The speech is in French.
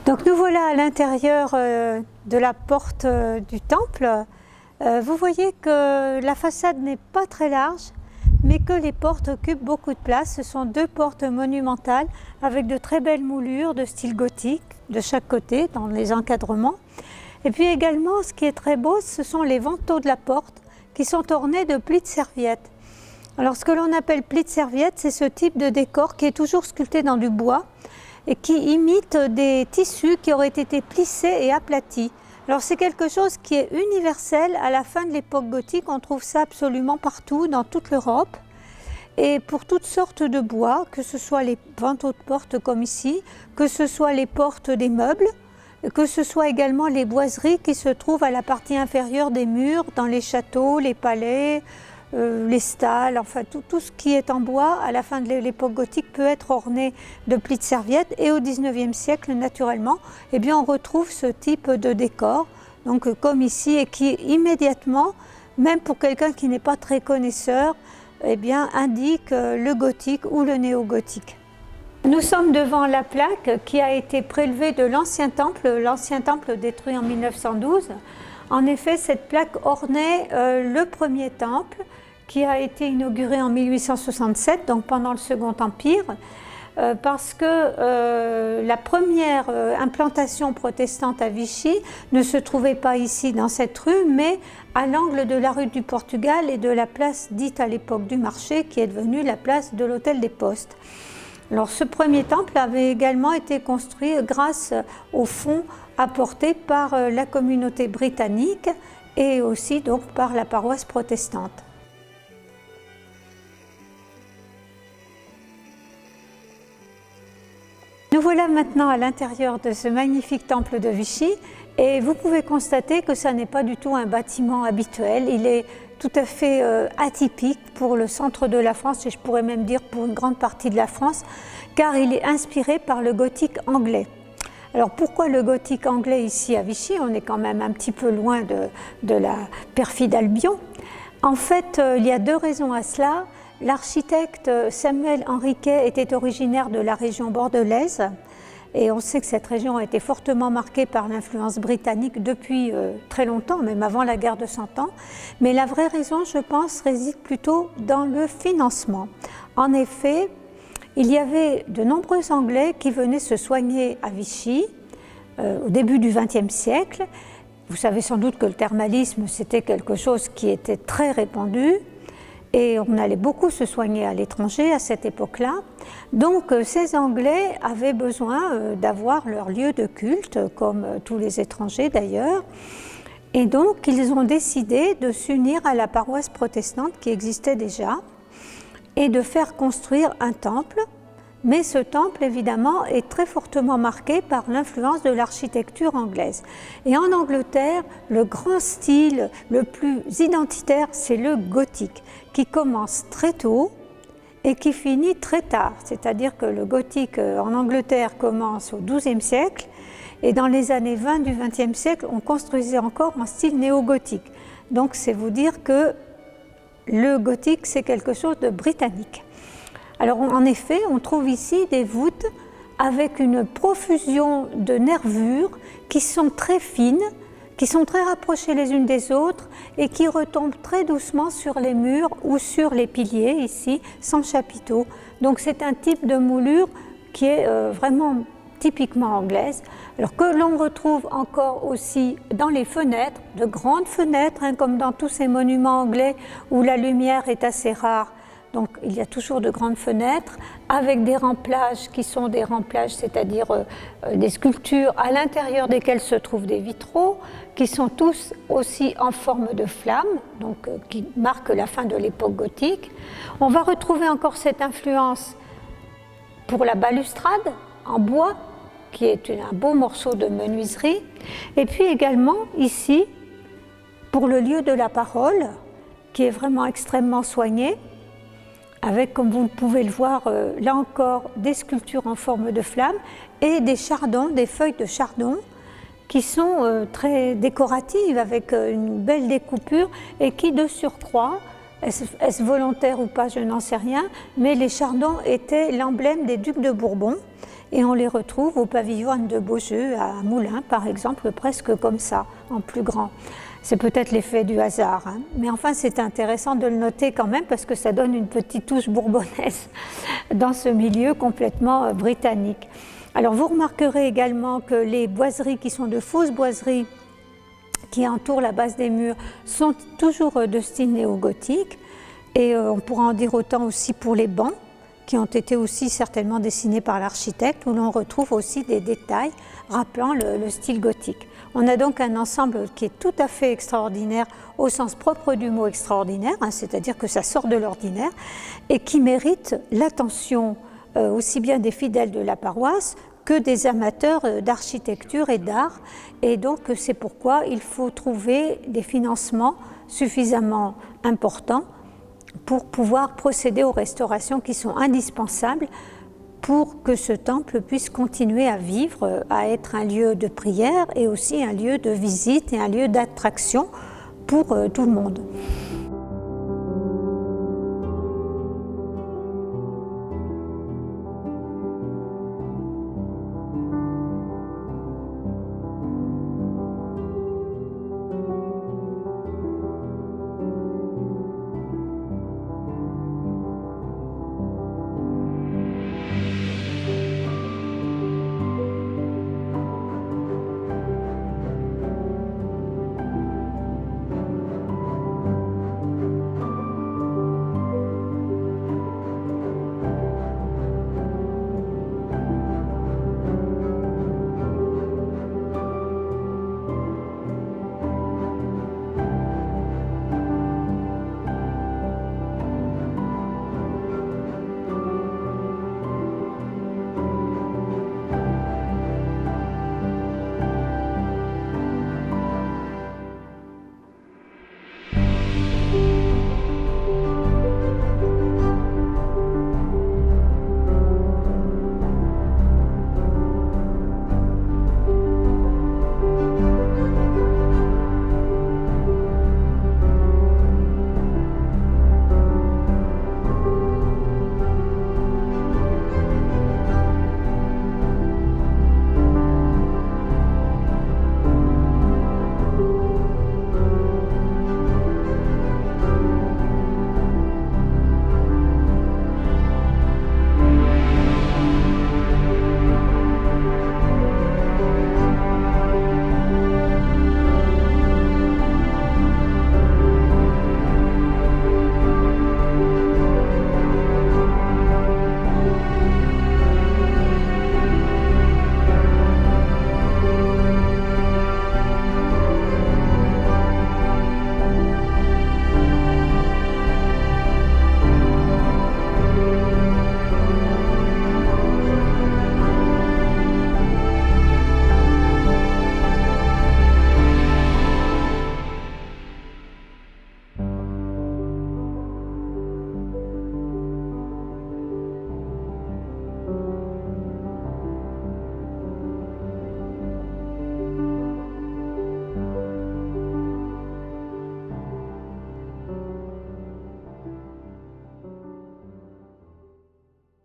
Donc nous voilà à l'intérieur de la porte du temple. Vous voyez que la façade n'est pas très large, mais que les portes occupent beaucoup de place. Ce sont deux portes monumentales avec de très belles moulures de style gothique de chaque côté dans les encadrements. Et puis également, ce qui est très beau, ce sont les vantaux de la porte qui sont ornés de plis de serviettes. Alors ce que l'on appelle plis de serviettes, c'est ce type de décor qui est toujours sculpté dans du bois et qui imite des tissus qui auraient été plissés et aplatis. Alors c'est quelque chose qui est universel à la fin de l'époque gothique, on trouve ça absolument partout dans toute l'Europe et pour toutes sortes de bois, que ce soit les vantaux de porte comme ici, que ce soit les portes des meubles, que ce soit également les boiseries qui se trouvent à la partie inférieure des murs, dans les châteaux, les palais, les stalles, enfin tout ce qui est en bois à la fin de l'époque gothique peut être orné de plis de serviettes. Et au XIXe siècle, naturellement, eh bien, on retrouve ce type de décor, donc comme ici, et qui immédiatement, même pour quelqu'un qui n'est pas très connaisseur, eh bien, indique le gothique ou le néo-gothique. Nous sommes devant la plaque qui a été prélevée de l'ancien temple détruit en 1912. En effet, cette plaque ornait le premier temple qui a été inauguré en 1867, donc pendant le Second Empire, parce que la première implantation protestante à Vichy ne se trouvait pas ici dans cette rue, mais à l'angle de la rue du Portugal et de la place dite à l'époque du marché, qui est devenue la place de l'Hôtel des Postes. Alors ce premier temple avait également été construit grâce aux fonds apportés par la communauté britannique et aussi donc par la paroisse protestante. Nous voilà maintenant à l'intérieur de ce magnifique temple de Vichy et vous pouvez constater que ça n'est pas du tout un bâtiment habituel, il est tout à fait atypique pour le centre de la France et je pourrais même dire pour une grande partie de la France, car il est inspiré par le gothique anglais. Alors pourquoi le gothique anglais ici à Vichy? On est quand même un petit peu loin de la perfide Albion. En fait, il y a deux raisons à cela. L'architecte Samuel Henriquet était originaire de la région bordelaise et on sait que cette région a été fortement marquée par l'influence britannique depuis très longtemps, même avant la guerre de 100 ans. Mais la vraie raison, je pense, réside plutôt dans le financement. En effet, il y avait de nombreux Anglais qui venaient se soigner à Vichy au début du XXe siècle. Vous savez sans doute que le thermalisme, c'était quelque chose qui était très répandu. Et on allait beaucoup se soigner à l'étranger à cette époque-là. Donc ces Anglais avaient besoin d'avoir leur lieu de culte, comme tous les étrangers d'ailleurs. Et donc ils ont décidé de s'unir à la paroisse protestante qui existait déjà et de faire construire un temple. Mais ce temple, évidemment, est très fortement marqué par l'influence de l'architecture anglaise. Et en Angleterre, le grand style le plus identitaire, c'est le gothique, qui commence très tôt et qui finit très tard. C'est-à-dire que le gothique en Angleterre commence au XIIe siècle et dans les années 20 du XXe siècle, on construisait encore en style néo-gothique. Donc c'est vous dire que le gothique, c'est quelque chose de britannique. Alors en effet, on trouve ici des voûtes avec une profusion de nervures qui sont très fines, qui sont très rapprochées les unes des autres et qui retombent très doucement sur les murs ou sur les piliers ici, sans chapiteaux. Donc c'est un type de moulure qui est vraiment typiquement anglaise, alors que l'on retrouve encore aussi dans les fenêtres, de grandes fenêtres, comme dans tous ces monuments anglais où la lumière est assez rare. Donc il y a toujours de grandes fenêtres avec des remplages qui sont des remplages, c'est-à-dire des sculptures à l'intérieur desquelles se trouvent des vitraux qui sont tous aussi en forme de flamme, donc qui marquent la fin de l'époque gothique. On va retrouver encore cette influence pour la balustrade en bois qui est un beau morceau de menuiserie et puis également ici pour le lieu de la parole qui est vraiment extrêmement soigné, avec, comme vous pouvez le voir, là encore, des sculptures en forme de flamme et des chardons, des feuilles de chardon qui sont très décoratives avec une belle découpure et qui, de surcroît, est-ce volontaire ou pas, je n'en sais rien, mais les chardons étaient l'emblème des ducs de Bourbon et on les retrouve au pavillon Anne de Beaujeu à Moulins par exemple, presque comme ça, en plus grand. C'est peut-être l'effet du hasard, hein. Mais enfin c'est intéressant de le noter quand même parce que ça donne une petite touche bourbonnaise dans ce milieu complètement britannique. Alors vous remarquerez également que les boiseries qui sont de fausses boiseries qui entourent la base des murs sont toujours de style néo-gothique, et on pourra en dire autant aussi pour les bancs qui ont été aussi certainement dessinés par l'architecte, où l'on retrouve aussi des détails rappelant le style gothique. On a donc un ensemble qui est tout à fait extraordinaire au sens propre du mot extraordinaire, hein, c'est-à-dire que ça sort de l'ordinaire et qui mérite l'attention aussi bien des fidèles de la paroisse que des amateurs d'architecture et d'art. Et donc c'est pourquoi il faut trouver des financements suffisamment importants pour pouvoir procéder aux restaurations qui sont indispensables pour que ce temple puisse continuer à vivre, à être un lieu de prière et aussi un lieu de visite et un lieu d'attraction pour tout le monde.